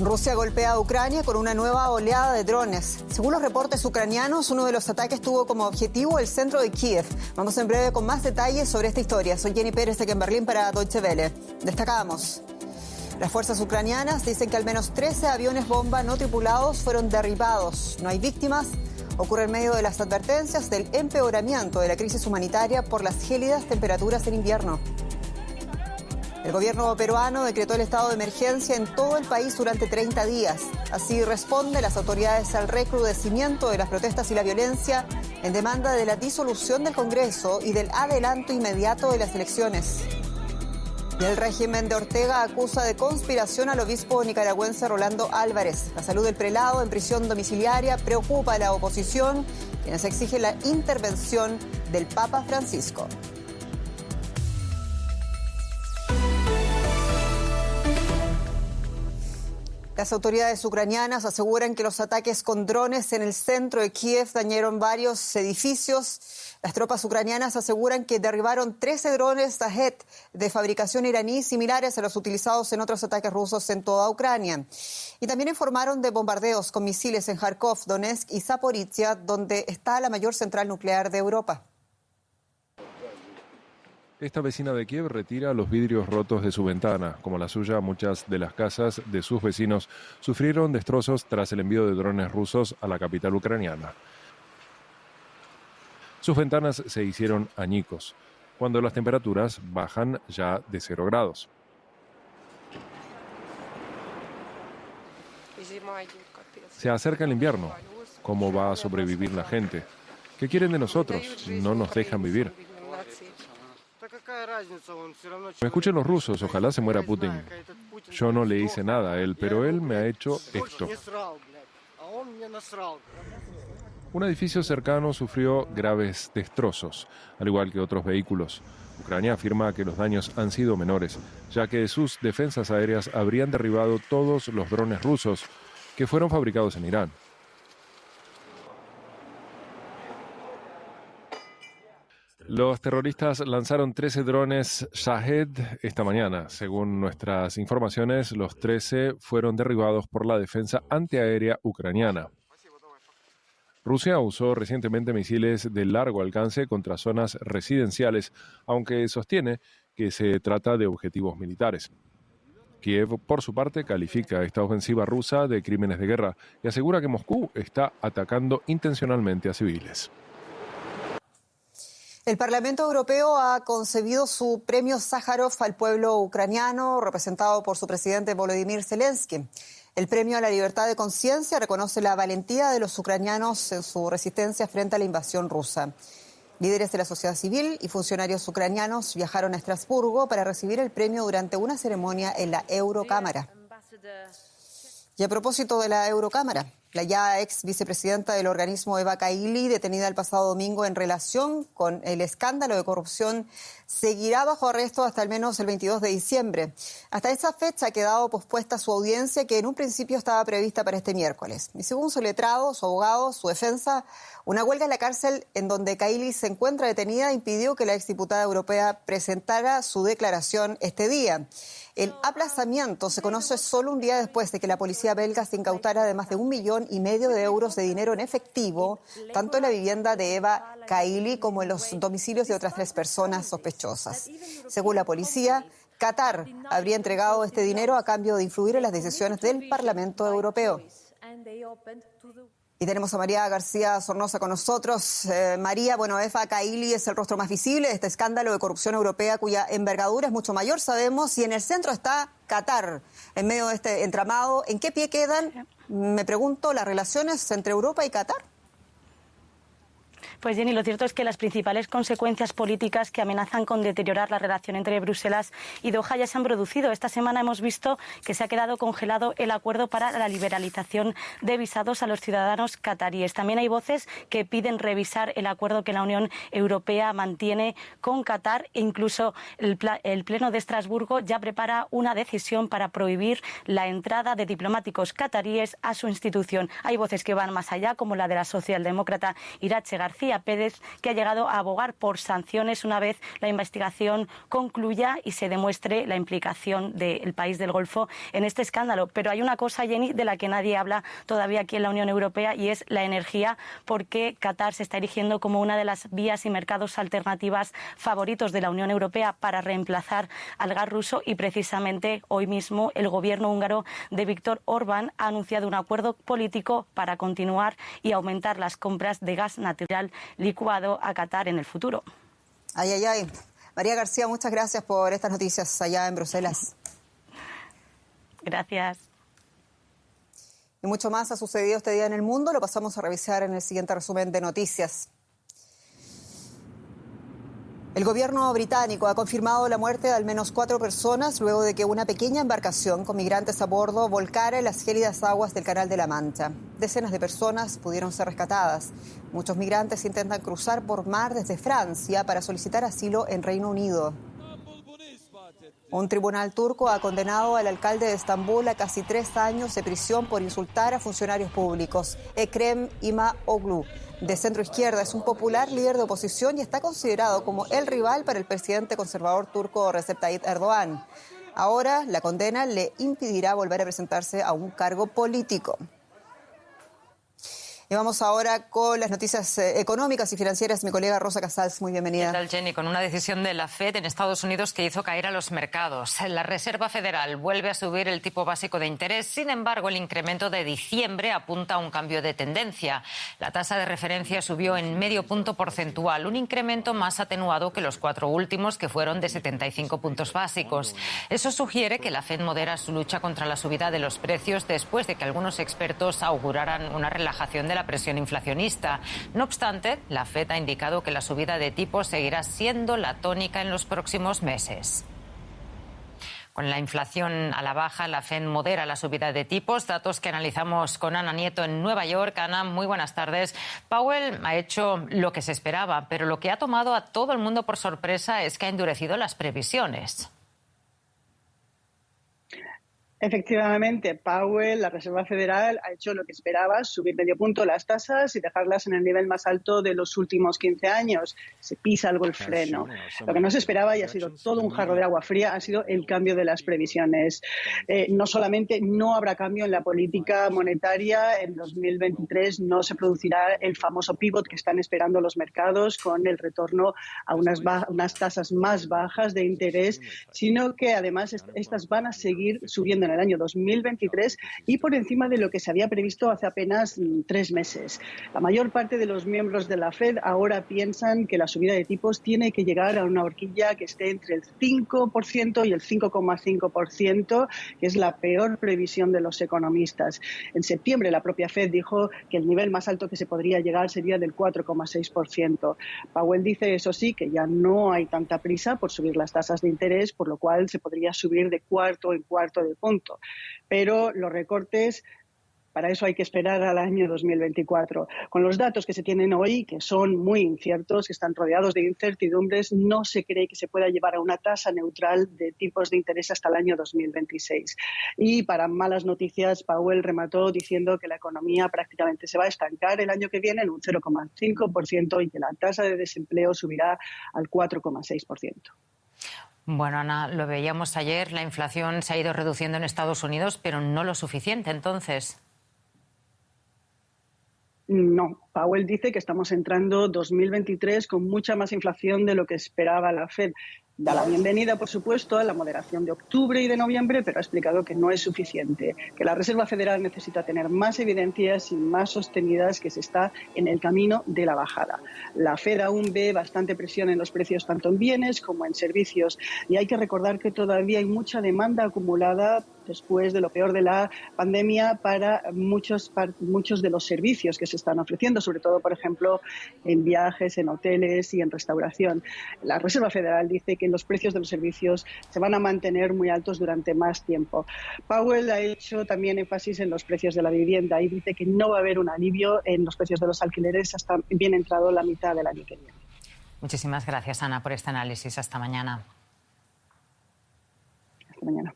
Rusia golpea a Ucrania con una nueva oleada de drones. Según los reportes ucranianos, uno de los ataques tuvo como objetivo el centro de Kiev. Vamos en breve con más detalles sobre esta historia. Soy Jenny Pérez aquí en Berlín para Deutsche Welle. Destacamos. Las fuerzas ucranianas dicen que al menos 13 aviones bomba no tripulados fueron derribados. No hay víctimas. Ocurre en medio de las advertencias del empeoramiento de la crisis humanitaria por las gélidas temperaturas del invierno. El gobierno peruano decretó el estado de emergencia en todo el país durante 30 días. Así responden las autoridades al recrudecimiento de las protestas y la violencia en demanda de la disolución del Congreso y del adelanto inmediato de las elecciones. Y el régimen de Ortega acusa de conspiración al obispo nicaragüense Rolando Álvarez. La salud del prelado en prisión domiciliaria preocupa a la oposición, quienes exigen la intervención del Papa Francisco. Las autoridades ucranianas aseguran que los ataques con drones en el centro de Kiev dañaron varios edificios. Las tropas ucranianas aseguran que derribaron 13 drones Shahed de fabricación iraní similares a los utilizados en otros ataques rusos en toda Ucrania. Y también informaron de bombardeos con misiles en Kharkov, Donetsk y Zaporizhia, donde está la mayor central nuclear de Europa. Esta vecina de Kiev retira los vidrios rotos de su ventana. Como la suya, muchas de las casas de sus vecinos sufrieron destrozos tras el envío de drones rusos a la capital ucraniana. Sus ventanas se hicieron añicos, cuando las temperaturas bajan ya de 0 grados. Se acerca el invierno. ¿Cómo va a sobrevivir la gente? ¿Qué quieren de nosotros? No nos dejan vivir. Me escuchen los rusos, ojalá se muera Putin. Yo no le hice nada a él, pero él me ha hecho esto. Un edificio cercano sufrió graves destrozos, al igual que otros vehículos. Ucrania afirma que los daños han sido menores, ya que sus defensas aéreas habrían derribado todos los drones rusos que fueron fabricados en Irán. Los terroristas lanzaron 13 drones Shahed esta mañana. Según nuestras informaciones, los 13 fueron derribados por la defensa antiaérea ucraniana. Rusia usó recientemente misiles de largo alcance contra zonas residenciales, aunque sostiene que se trata de objetivos militares. Kiev, por su parte, califica esta ofensiva rusa de crímenes de guerra y asegura que Moscú está atacando intencionalmente a civiles. El Parlamento Europeo ha concedido su premio Sájarov al pueblo ucraniano, representado por su presidente Volodymyr Zelensky. El premio a la libertad de conciencia reconoce la valentía de los ucranianos en su resistencia frente a la invasión rusa. Líderes de la sociedad civil y funcionarios ucranianos viajaron a Estrasburgo para recibir el premio durante una ceremonia en la Eurocámara. Y a propósito de la Eurocámara, la ya ex vicepresidenta del organismo Eva Kaili, detenida el pasado domingo en relación con el escándalo de corrupción, seguirá bajo arresto hasta al menos el 22 de diciembre. Hasta esa fecha ha quedado pospuesta su audiencia, que en un principio estaba prevista para este miércoles. Y según su letrado, su abogado, su defensa, una huelga en la cárcel en donde Kaili se encuentra detenida impidió que la exdiputada europea presentara su declaración este día. El aplazamiento se conoce solo un día después de que la policía belga se incautara de más de 1,5 millones de euros de dinero en efectivo, tanto en la vivienda de Eva Kaili como en los domicilios de otras 3 personas sospechosas. Según la policía, Qatar habría entregado este dinero a cambio de influir en las decisiones del Parlamento Europeo. Y tenemos a María García Sornosa con nosotros. María, Eva Kaili es el rostro más visible de este escándalo de corrupción europea cuya envergadura es mucho mayor, sabemos, y en el centro está Qatar, en medio de este entramado. ¿En qué pie quedan, me pregunto, las relaciones entre Europa y Qatar? Pues Jenny, lo cierto es que las principales consecuencias políticas que amenazan con deteriorar la relación entre Bruselas y Doha ya se han producido. Esta semana hemos visto que se ha quedado congelado el acuerdo para la liberalización de visados a los ciudadanos cataríes. También hay voces que piden revisar el acuerdo que la Unión Europea mantiene con Qatar e incluso el Pleno de Estrasburgo ya prepara una decisión para prohibir la entrada de diplomáticos cataríes a su institución. Hay voces que van más allá, como la de la socialdemócrata Iratxe García, María Pérez, que ha llegado a abogar por sanciones una vez la investigación concluya y se demuestre la implicación del país del Golfo en este escándalo. Pero hay una cosa, Jenny, de la que nadie habla todavía aquí en la Unión Europea, y es la energía, porque Qatar se está erigiendo como una de las vías y mercados alternativas favoritos de la Unión Europea para reemplazar al gas ruso, y precisamente hoy mismo el gobierno húngaro de Viktor Orbán ha anunciado un acuerdo político para continuar y aumentar las compras de gas natural licuado a Qatar en el futuro. Ay, ay, ay. María García, muchas gracias por estas noticias allá en Bruselas. Gracias. Y mucho más ha sucedido este día en el mundo. Lo pasamos a revisar en el siguiente resumen de noticias. El gobierno británico ha confirmado la muerte de al menos 4 personas luego de que una pequeña embarcación con migrantes a bordo volcara en las gélidas aguas del Canal de la Mancha. Decenas de personas pudieron ser rescatadas. Muchos migrantes intentan cruzar por mar desde Francia para solicitar asilo en Reino Unido. Un tribunal turco ha condenado al alcalde de Estambul a casi 3 años de prisión por insultar a funcionarios públicos. Ekrem İmamoğlu, de centro izquierda, es un popular líder de oposición y está considerado como el rival para el presidente conservador turco Recep Tayyip Erdogan. Ahora, la condena le impedirá volver a presentarse a un cargo político. Y vamos ahora con las noticias económicas y financieras. Mi colega Rosa Casals, muy bienvenida. ¿Qué tal, Jenny? Con una decisión de la FED en Estados Unidos que hizo caer a los mercados. La Reserva Federal vuelve a subir el tipo básico de interés. Sin embargo, el incremento de diciembre apunta a un cambio de tendencia. La tasa de referencia subió en medio punto porcentual, un incremento más atenuado que los 4 últimos, que fueron de 75 puntos básicos. Eso sugiere que la FED modera su lucha contra la subida de los precios después de que algunos expertos auguraran una relajación de la presión inflacionista. No obstante, la FED ha indicado que la subida de tipos seguirá siendo la tónica en los próximos meses. Con la inflación a la baja, la FED modera la subida de tipos. Datos que analizamos con Ana Nieto en Nueva York. Ana, muy buenas tardes. Powell ha hecho lo que se esperaba, pero lo que ha tomado a todo el mundo por sorpresa es que ha endurecido las previsiones. Efectivamente, Powell, la Reserva Federal, ha hecho lo que esperaba, subir medio punto las tasas y dejarlas en el nivel más alto de los últimos 15 años. Se pisa algo el freno. Lo que no se esperaba, y ha sido todo un jarro de agua fría, ha sido el cambio de las previsiones. No solamente no habrá cambio en la política monetaria, en 2023 no se producirá el famoso pivot que están esperando los mercados con el retorno a unas tasas más bajas de interés, sino que además estas van a seguir subiendo en el año 2023 y por encima de lo que se había previsto hace apenas 3 meses. La mayor parte de los miembros de la FED ahora piensan que la subida de tipos tiene que llegar a una horquilla que esté entre el 5% y el 5,5%, que es la peor previsión de los economistas. En septiembre la propia FED dijo que el nivel más alto que se podría llegar sería del 4,6%. Powell dice, eso sí, que ya no hay tanta prisa por subir las tasas de interés, por lo cual se podría subir de cuarto en cuarto de punto. Pero los recortes, para eso hay que esperar al año 2024. Con los datos que se tienen hoy, que son muy inciertos, que están rodeados de incertidumbres, no se cree que se pueda llevar a una tasa neutral de tipos de interés hasta el año 2026. Y para malas noticias, Powell remató diciendo que la economía prácticamente se va a estancar el año que viene en un 0,5% y que la tasa de desempleo subirá al 4,6%. Bueno, Ana, lo veíamos ayer, la inflación se ha ido reduciendo en Estados Unidos, pero no lo suficiente, entonces. No, Powell dice que estamos entrando 2023 con mucha más inflación de lo que esperaba la FED. Da la bienvenida, por supuesto, a la moderación de octubre y de noviembre, pero ha explicado que no es suficiente, que la Reserva Federal necesita tener más evidencias y más sostenidas que se está en el camino de la bajada. La FED aún ve bastante presión en los precios tanto en bienes como en servicios y hay que recordar que todavía hay mucha demanda acumulada después de lo peor de la pandemia para muchos de los servicios que se están ofreciendo, sobre todo, por ejemplo, en viajes, en hoteles y en restauración. La Reserva Federal dice que los precios de los servicios se van a mantener muy altos durante más tiempo. Powell ha hecho también énfasis en los precios de la vivienda y dice que no va a haber un alivio en los precios de los alquileres hasta bien entrado la mitad del año que viene. Muchísimas gracias, Ana, por este análisis. Hasta mañana. Hasta mañana.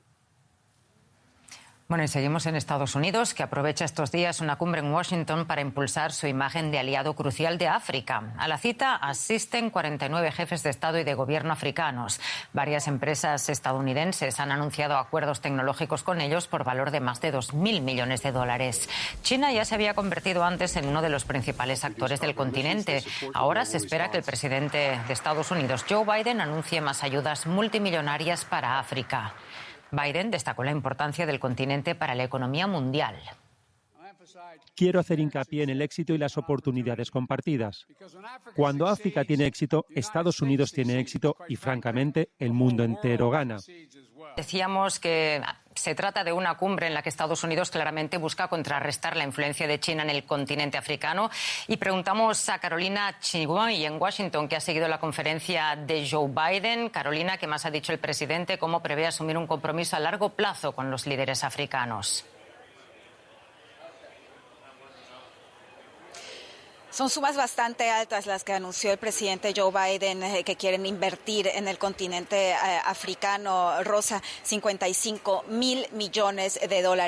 Bueno, y seguimos en Estados Unidos, que aprovecha estos días una cumbre en Washington para impulsar su imagen de aliado crucial de África. A la cita asisten 49 jefes de Estado y de Gobierno africanos. Varias empresas estadounidenses han anunciado acuerdos tecnológicos con ellos por valor de más de $2.000 millones. China ya se había convertido antes en uno de los principales actores del continente. Ahora se espera que el presidente de Estados Unidos, Joe Biden, anuncie más ayudas multimillonarias para África. Biden destacó la importancia del continente para la economía mundial. Quiero hacer hincapié en el éxito y las oportunidades compartidas. Cuando África tiene éxito, Estados Unidos tiene éxito y, francamente, el mundo entero gana. Decíamos que se trata de una cumbre en la que Estados Unidos claramente busca contrarrestar la influencia de China en el continente africano. Y preguntamos a Carolina Chiguay en Washington, que ha seguido la conferencia de Joe Biden. Carolina, ¿qué más ha dicho el presidente? ¿Cómo prevé asumir un compromiso a largo plazo con los líderes africanos? Son sumas bastante altas las que anunció el presidente Joe Biden, que quieren invertir en el continente africano. Rosa, $55.000 millones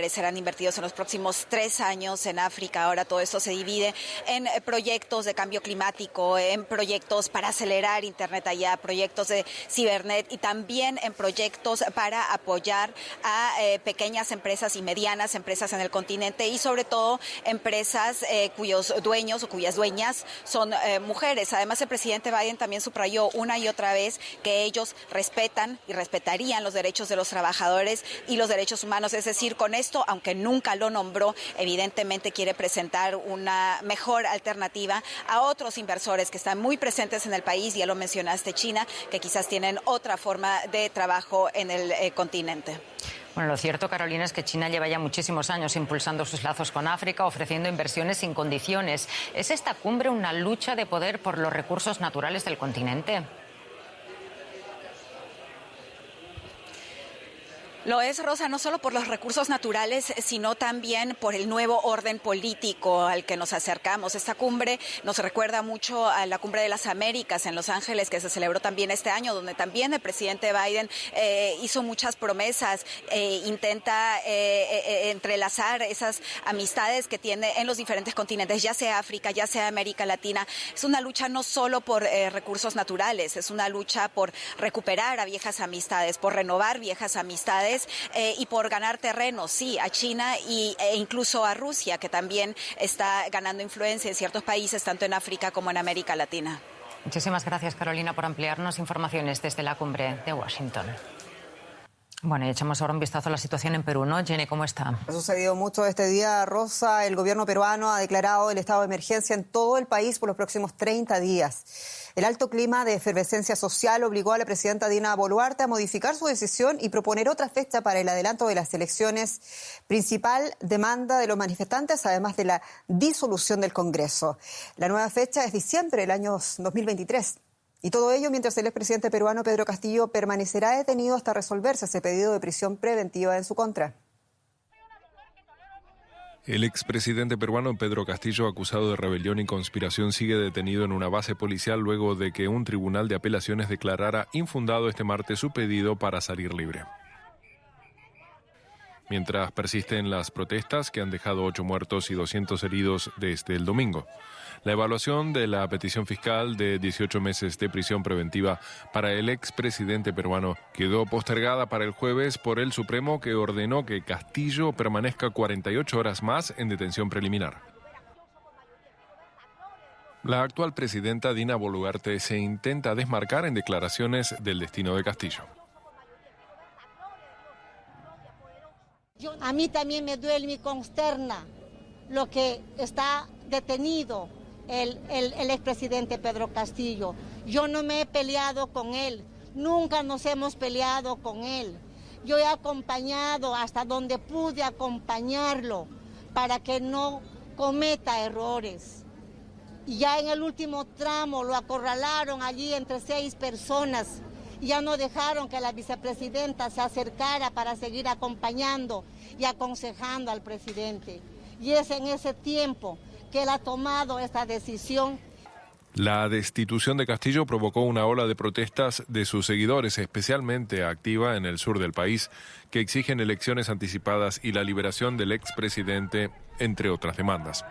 serán invertidos en los próximos 3 años en África. Ahora todo esto se divide en proyectos de cambio climático, en proyectos para acelerar Internet allá, proyectos de Cibernet y también en proyectos para apoyar a pequeñas empresas y medianas empresas en el continente y sobre todo empresas cuyos dueños o cuyas dueñas son mujeres. Además, el presidente Biden también subrayó una y otra vez que ellos respetan y respetarían los derechos de los trabajadores y los derechos humanos. Es decir, con esto, aunque nunca lo nombró, evidentemente quiere presentar una mejor alternativa a otros inversores que están muy presentes en el país. Ya lo mencionaste, China, que quizás tienen otra forma de trabajo en el continente. Bueno, lo cierto, Carolina, es que China lleva ya muchísimos años impulsando sus lazos con África, ofreciendo inversiones sin condiciones. ¿Es esta cumbre una lucha de poder por los recursos naturales del continente? Lo es, Rosa, no solo por los recursos naturales, sino también por el nuevo orden político al que nos acercamos. Esta cumbre nos recuerda mucho a la Cumbre de las Américas en Los Ángeles, que se celebró también este año, donde también el presidente Biden hizo muchas promesas, intenta entrelazar esas amistades que tiene en los diferentes continentes, ya sea África, ya sea América Latina. Es una lucha no solo por recursos naturales, es una lucha por recuperar a viejas amistades, por renovar viejas amistades, y por ganar terreno, sí, a China e incluso a Rusia, que también está ganando influencia en ciertos países, tanto en África como en América Latina. Muchísimas gracias, Carolina, por ampliarnos informaciones desde la cumbre de Washington. Bueno, y echamos ahora un vistazo a la situación en Perú, ¿no? Jenny, ¿cómo está? Ha sucedido mucho este día, Rosa. El gobierno peruano ha declarado el estado de emergencia en todo el país por los próximos 30 días. El alto clima de efervescencia social obligó a la presidenta Dina Boluarte a modificar su decisión y proponer otra fecha para el adelanto de las elecciones. Principal demanda de los manifestantes, además de la disolución del Congreso. La nueva fecha es diciembre del año 2023. Y todo ello mientras el expresidente peruano Pedro Castillo permanecerá detenido hasta resolverse ese pedido de prisión preventiva en su contra. El expresidente peruano Pedro Castillo, acusado de rebelión y conspiración, sigue detenido en una base policial luego de que un tribunal de apelaciones declarara infundado este martes su pedido para salir libre. Mientras persisten las protestas que han dejado 8 muertos y 200 heridos desde el domingo. La evaluación de la petición fiscal de 18 meses de prisión preventiva para el expresidente peruano quedó postergada para el jueves por el Supremo, que ordenó que Castillo permanezca 48 horas más en detención preliminar. La actual presidenta Dina Boluarte se intenta desmarcar en declaraciones del destino de Castillo. A mí también me duele y me consterna lo que está detenido el expresidente Pedro Castillo. Yo no me he peleado con él, nunca nos hemos peleado con él. Yo he acompañado hasta donde pude acompañarlo para que no cometa errores. Y ya en el último tramo lo acorralaron allí entre 6 personas. Ya no dejaron que la vicepresidenta se acercara para seguir acompañando y aconsejando al presidente. Y es en ese tiempo que él ha tomado esta decisión. La destitución de Castillo provocó una ola de protestas de sus seguidores, especialmente activa en el sur del país, que exigen elecciones anticipadas y la liberación del expresidente, entre otras demandas.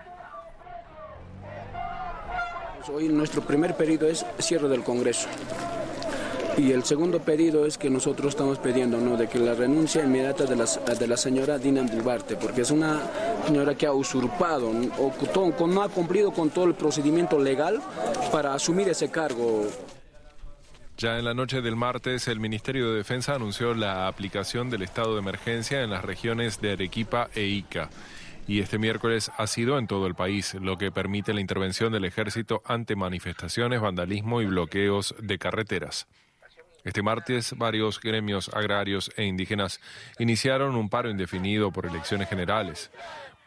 Hoy nuestro primer pedido es cierre del Congreso. Y el segundo pedido es que nosotros estamos pidiendo, ¿no?, de que la renuncia inmediata de la señora Dina Boluarte, porque es una señora que ha usurpado o no ha cumplido con todo el procedimiento legal para asumir ese cargo. Ya en la noche del martes, el Ministerio de Defensa anunció la aplicación del estado de emergencia en las regiones de Arequipa e Ica. Y este miércoles ha sido en todo el país, lo que permite la intervención del ejército ante manifestaciones, vandalismo y bloqueos de carreteras. Este martes, varios gremios agrarios e indígenas iniciaron un paro indefinido por elecciones generales.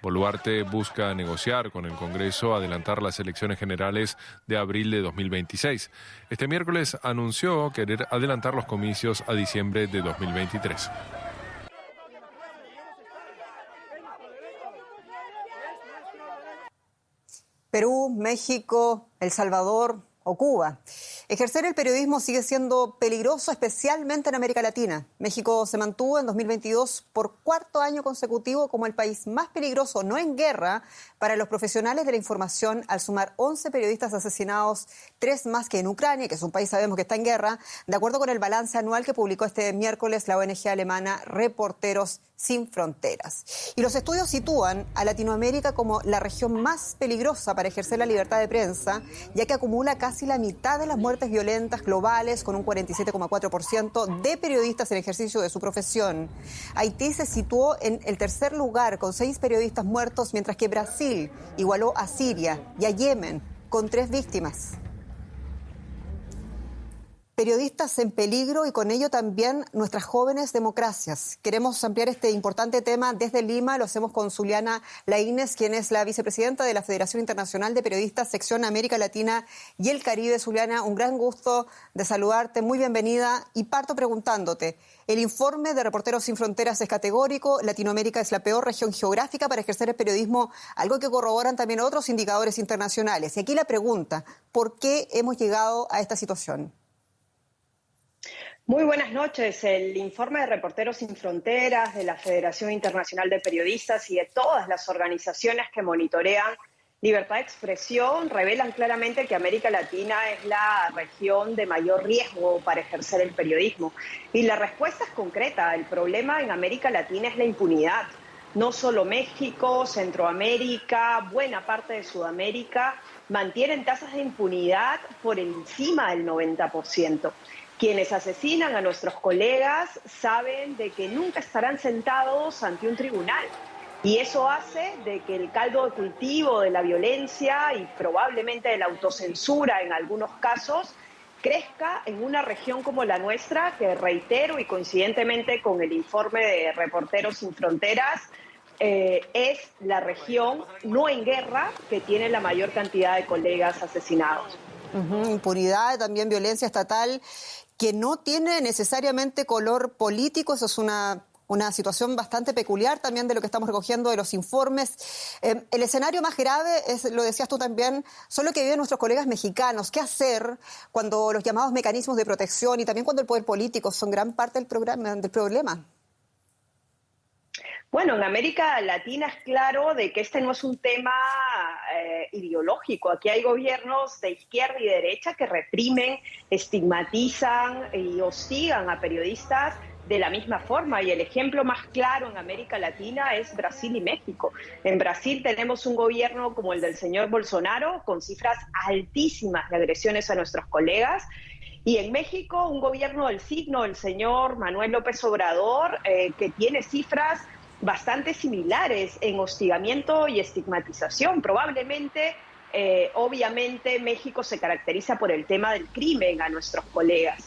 Boluarte busca negociar con el Congreso adelantar las elecciones generales de abril de 2026. Este miércoles anunció querer adelantar los comicios a diciembre de 2023. Perú, México, El Salvador o Cuba. Ejercer el periodismo sigue siendo peligroso, especialmente en América Latina. México se mantuvo en 2022 por cuarto año consecutivo como el país más peligroso, no en guerra, para los profesionales de la información, al sumar 11 periodistas asesinados, 3 más que en Ucrania, que es un país sabemos que está en guerra, de acuerdo con el balance anual que publicó este miércoles la ONG alemana Reporteros Sin Fronteras. Y los estudios sitúan a Latinoamérica como la región más peligrosa para ejercer la libertad de prensa, ya que acumula casi la mitad de las muertes violentas globales, con un 47,4% de periodistas en ejercicio de su profesión. Haití se situó en el tercer lugar con 6 periodistas muertos, mientras que Brasil igualó a Siria y a Yemen con 3 víctimas. Periodistas en peligro y con ello también nuestras jóvenes democracias. Queremos ampliar este importante tema desde Lima. Lo hacemos con Zuliana Laínez, quien es la vicepresidenta de la Federación Internacional de Periodistas, sección América Latina y el Caribe. Zuliana, un gran gusto de saludarte. Muy bienvenida. Y parto preguntándote, el informe de Reporteros Sin Fronteras es categórico. Latinoamérica es la peor región geográfica para ejercer el periodismo, algo que corroboran también otros indicadores internacionales. Y aquí la pregunta, ¿por qué hemos llegado a esta situación? Muy buenas noches. El informe de Reporteros Sin Fronteras, de la Federación Internacional de Periodistas y de todas las organizaciones que monitorean libertad de expresión revelan claramente que América Latina es la región de mayor riesgo para ejercer el periodismo. Y la respuesta es concreta. El problema en América Latina es la impunidad. No solo México, Centroamérica, buena parte de Sudamérica mantienen tasas de impunidad por encima del 90%. Quienes asesinan a nuestros colegas saben de que nunca estarán sentados ante un tribunal. Y eso hace de que el caldo de cultivo de la violencia y probablemente de la autocensura en algunos casos crezca en una región como la nuestra, que reitero y coincidentemente con el informe de Reporteros Sin Fronteras, es la región no en guerra que tiene la mayor cantidad de colegas asesinados. Impunidad, también violencia estatal, que no tiene necesariamente color político. Eso es una situación bastante peculiar también de lo que estamos recogiendo de los informes. El escenario más grave es, lo decías tú también, son lo que viven nuestros colegas mexicanos. ¿Qué hacer cuando los llamados mecanismos de protección y también cuando el poder político son gran parte del problema? Bueno, en América Latina es claro de que este no es un tema ideológico. Aquí hay gobiernos de izquierda y derecha que reprimen, estigmatizan y hostigan a periodistas de la misma forma. Y el ejemplo más claro en América Latina es Brasil y México. En Brasil tenemos un gobierno como el del señor Bolsonaro, con cifras altísimas de agresiones a nuestros colegas. Y en México un gobierno del signo del señor Manuel López Obrador, que tiene cifras bastante similares en hostigamiento y estigmatización. Probablemente, obviamente, México se caracteriza por el tema del crimen a nuestros colegas.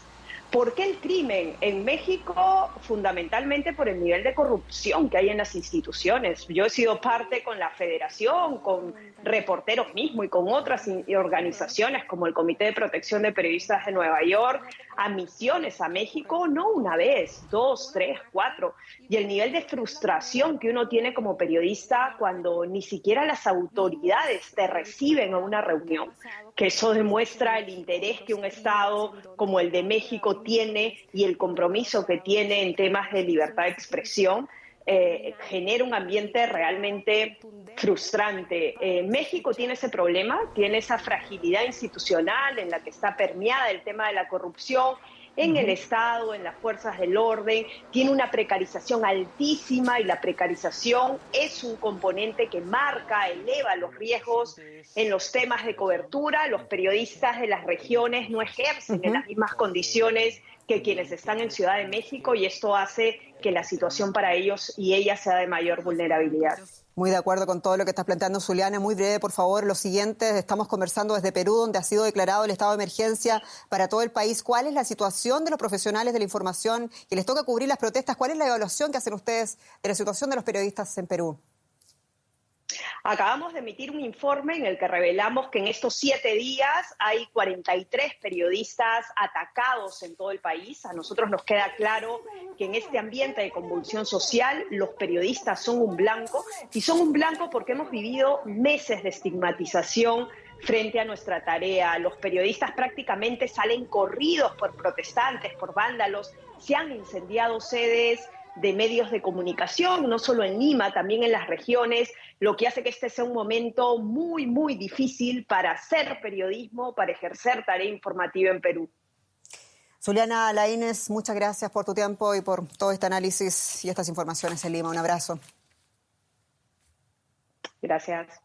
¿Por qué el crimen? En México, fundamentalmente por el nivel de corrupción que hay en las instituciones. Yo he sido parte con la Federación, con Reporteros mismo y con otras organizaciones como el Comité de Protección de Periodistas de Nueva York, a misiones a México, no una vez, 2, 3, 4. Y el nivel de frustración que uno tiene como periodista cuando ni siquiera las autoridades te reciben a una reunión, que eso demuestra el interés que un Estado como el de México tiene y el compromiso que tiene en temas de libertad de expresión. Genera un ambiente realmente frustrante. México tiene ese problema, tiene esa fragilidad institucional en la que está permeada el tema de la corrupción en el Estado, en las fuerzas del orden, tiene una precarización altísima y la precarización es un componente que marca, eleva los riesgos en los temas de cobertura. Los periodistas de las regiones no ejercen en las mismas condiciones que quienes están en Ciudad de México y esto hace que la situación para ellos y ellas sea de mayor vulnerabilidad. Muy de acuerdo con todo lo que estás planteando, Zuliana. Muy breve, por favor, lo siguiente. Estamos conversando desde Perú, donde ha sido declarado el estado de emergencia para todo el país. ¿Cuál es la situación de los profesionales de la información que les toca cubrir las protestas? ¿Cuál es la evaluación que hacen ustedes de la situación de los periodistas en Perú? Acabamos de emitir un informe en el que revelamos que en estos 7 días hay 43 periodistas atacados en todo el país. A nosotros nos queda claro que en este ambiente de convulsión social los periodistas son un blanco, y son un blanco porque hemos vivido meses de estigmatización frente a nuestra tarea. Los periodistas prácticamente salen corridos por protestantes, por vándalos, se han incendiado sedes de medios de comunicación, no solo en Lima, también en las regiones, lo que hace que este sea un momento muy, muy difícil para hacer periodismo, para ejercer tarea informativa en Perú. Zuliana Laínez, muchas gracias por tu tiempo y por todo este análisis y estas informaciones en Lima. Un abrazo. Gracias.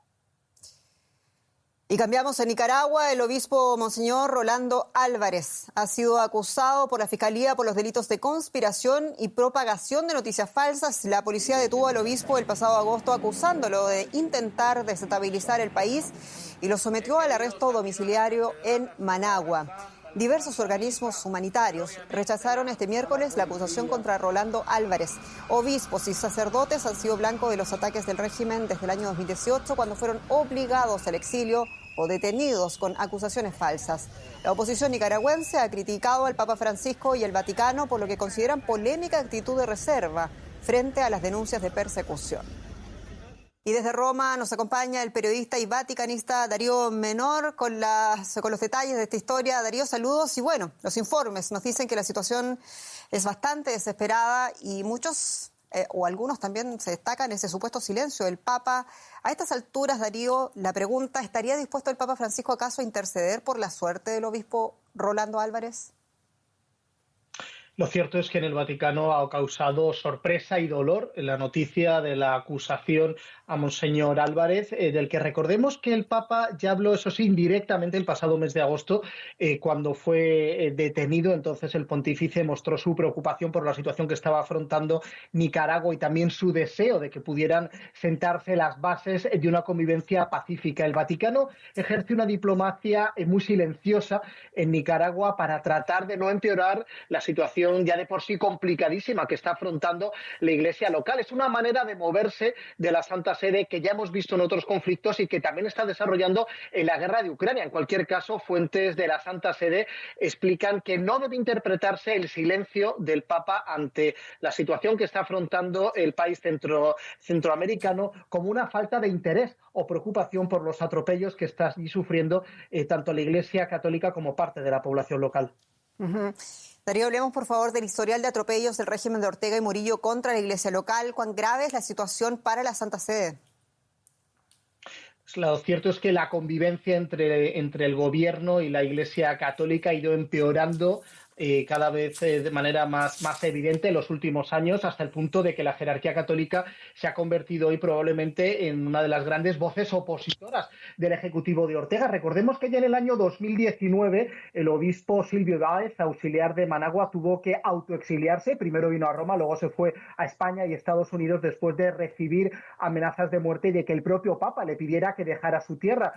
Y cambiamos a Nicaragua. El obispo Monseñor Rolando Álvarez ha sido acusado por la Fiscalía por los delitos de conspiración y propagación de noticias falsas. La policía detuvo al obispo el pasado agosto acusándolo de intentar desestabilizar el país y lo sometió al arresto domiciliario en Managua. Diversos organismos humanitarios rechazaron este miércoles la acusación contra Rolando Álvarez. Obispos y sacerdotes han sido blanco de los ataques del régimen desde el año 2018, cuando fueron obligados al exilio o detenidos con acusaciones falsas. La oposición nicaragüense ha criticado al Papa Francisco y el Vaticano por lo que consideran polémica actitud de reserva frente a las denuncias de persecución. Y desde Roma nos acompaña el periodista y vaticanista Darío Menor con los detalles de esta historia. Darío, saludos. Y bueno, los informes nos dicen que la situación es bastante desesperada y muchos o algunos también se destacan ese supuesto silencio del Papa. A estas alturas, Darío, la pregunta, ¿estaría dispuesto el Papa Francisco acaso a interceder por la suerte del obispo Rolando Álvarez? Lo cierto es que en el Vaticano ha causado sorpresa y dolor la noticia de la acusación a Monseñor Álvarez, del que recordemos que el Papa ya habló, eso sí, indirectamente el pasado mes de agosto, cuando fue detenido. Entonces el pontífice mostró su preocupación por la situación que estaba afrontando Nicaragua y también su deseo de que pudieran sentarse las bases de una convivencia pacífica. El Vaticano ejerce una diplomacia muy silenciosa en Nicaragua para tratar de no empeorar la situación ya de por sí complicadísima que está afrontando la Iglesia local. Es una manera de moverse de la Santa Sede que ya hemos visto en otros conflictos y que también está desarrollando en la guerra de Ucrania. En cualquier caso, fuentes de la Santa Sede explican que no debe interpretarse el silencio del Papa ante la situación que está afrontando el país centroamericano como una falta de interés o preocupación por los atropellos que está sufriendo tanto la Iglesia católica como parte de la población local. Darío, hablemos por favor del historial de atropellos del régimen de Ortega y Murillo contra la Iglesia local. ¿Cuán grave es la situación para la Santa Sede? Lo cierto es que la convivencia entre el gobierno y la Iglesia católica ha ido empeorando cada vez de manera más evidente en los últimos años, hasta el punto de que la jerarquía católica se ha convertido hoy probablemente en una de las grandes voces opositoras del Ejecutivo de Ortega. Recordemos que ya en el año 2019 el obispo Silvio Báez, auxiliar de Managua, tuvo que autoexiliarse. Primero vino a Roma, luego se fue a España y Estados Unidos después de recibir amenazas de muerte y de que el propio Papa le pidiera que dejara su tierra.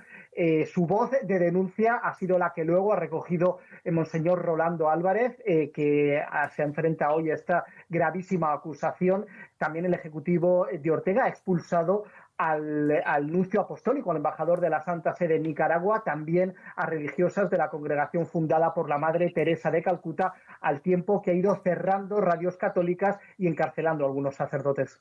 Su voz de denuncia ha sido la que luego ha recogido Monseñor Rolando Álvarez, Álvarez, que se enfrenta hoy a esta gravísima acusación. También el Ejecutivo de Ortega ha expulsado al nuncio apostólico, al embajador de la Santa Sede en Nicaragua, también a religiosas de la congregación fundada por la Madre Teresa de Calcuta, al tiempo que ha ido cerrando radios católicas y encarcelando a algunos sacerdotes.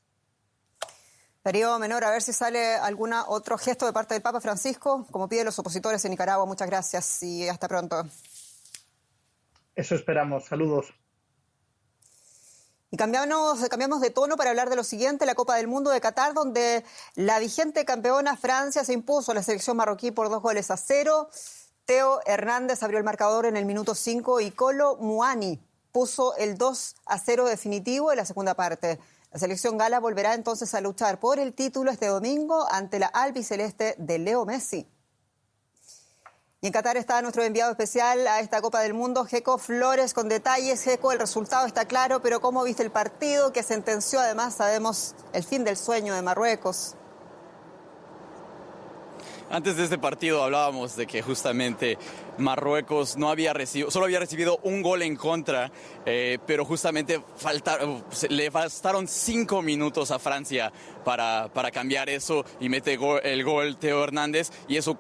Darío Menor, a ver si sale algún otro gesto de parte del Papa Francisco, como piden los opositores en Nicaragua. Muchas gracias y hasta pronto. Eso esperamos. Saludos. Y cambiamos de tono para hablar de lo siguiente, la Copa del Mundo de Qatar, donde la vigente campeona Francia se impuso a la selección marroquí por 2-0. Theo Hernández abrió el marcador en el minuto 5 y Kolo Muani puso el 2-0 definitivo en la segunda parte. La selección gala volverá entonces a luchar por el título este domingo ante la albiceleste de Leo Messi. Y en Qatar está nuestro enviado especial a esta Copa del Mundo, Geco Flores, con detalles. Geco, el resultado está claro, pero ¿cómo viste el partido que sentenció, además, sabemos, el fin del sueño de Marruecos? Antes de este partido hablábamos de que justamente Marruecos solo había recibido un gol en contra, pero justamente le faltaron 5 minutos a Francia para cambiar eso y mete el gol Theo Hernández, y eso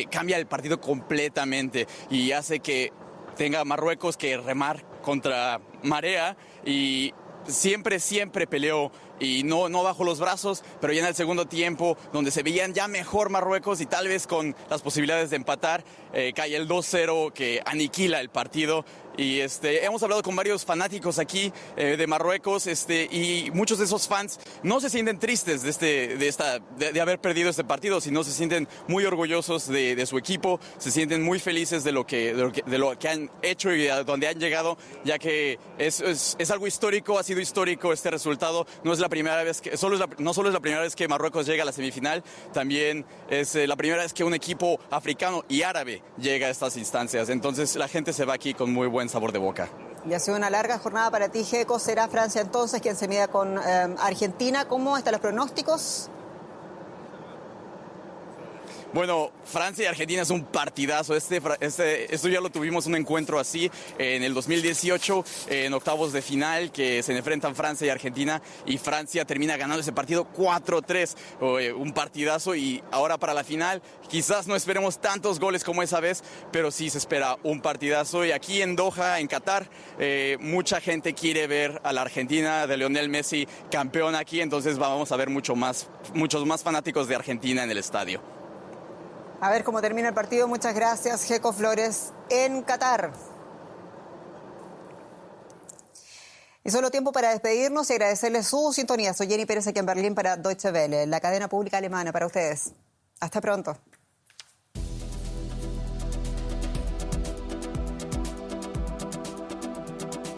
cambia el partido completamente y hace que tenga Marruecos que remar contra marea, y siempre peleó y no bajó los brazos, pero ya en el segundo tiempo, donde se veían ya mejor Marruecos y tal vez con las posibilidades de empatar, cae el 2-0 que aniquila el partido. Y hemos hablado con varios fanáticos aquí de Marruecos, y muchos de esos fans no se sienten tristes de haber perdido este partido, sino se sienten muy orgullosos de su equipo, se sienten muy felices de lo que han hecho y a donde han llegado, ya que es algo histórico, ha sido histórico este resultado. No es la primera vez no solo es la primera vez que Marruecos llega a la semifinal, también es la primera vez que un equipo africano y árabe llega a estas instancias. Entonces la gente se va aquí con muy buen sabor de boca. Y ha sido una larga jornada para ti, Geco. Será Francia entonces quien se mida con Argentina. ¿Cómo están los pronósticos? Bueno, Francia y Argentina es un partidazo. Esto ya lo tuvimos un encuentro así en el 2018, en octavos de final, que se enfrentan Francia y Argentina, y Francia termina ganando ese partido 4-3, un partidazo. Y ahora para la final, quizás no esperemos tantos goles como esa vez, pero sí se espera un partidazo. Y aquí en Doha, en Qatar, mucha gente quiere ver a la Argentina de Lionel Messi campeón aquí, entonces vamos a ver muchos más fanáticos de Argentina en el estadio. A ver cómo termina el partido. Muchas gracias, Geco Flores, en Qatar. Y solo tiempo para despedirnos y agradecerles su sintonía. Soy Jenny Pérez aquí en Berlín para Deutsche Welle, la cadena pública alemana, para ustedes. Hasta pronto.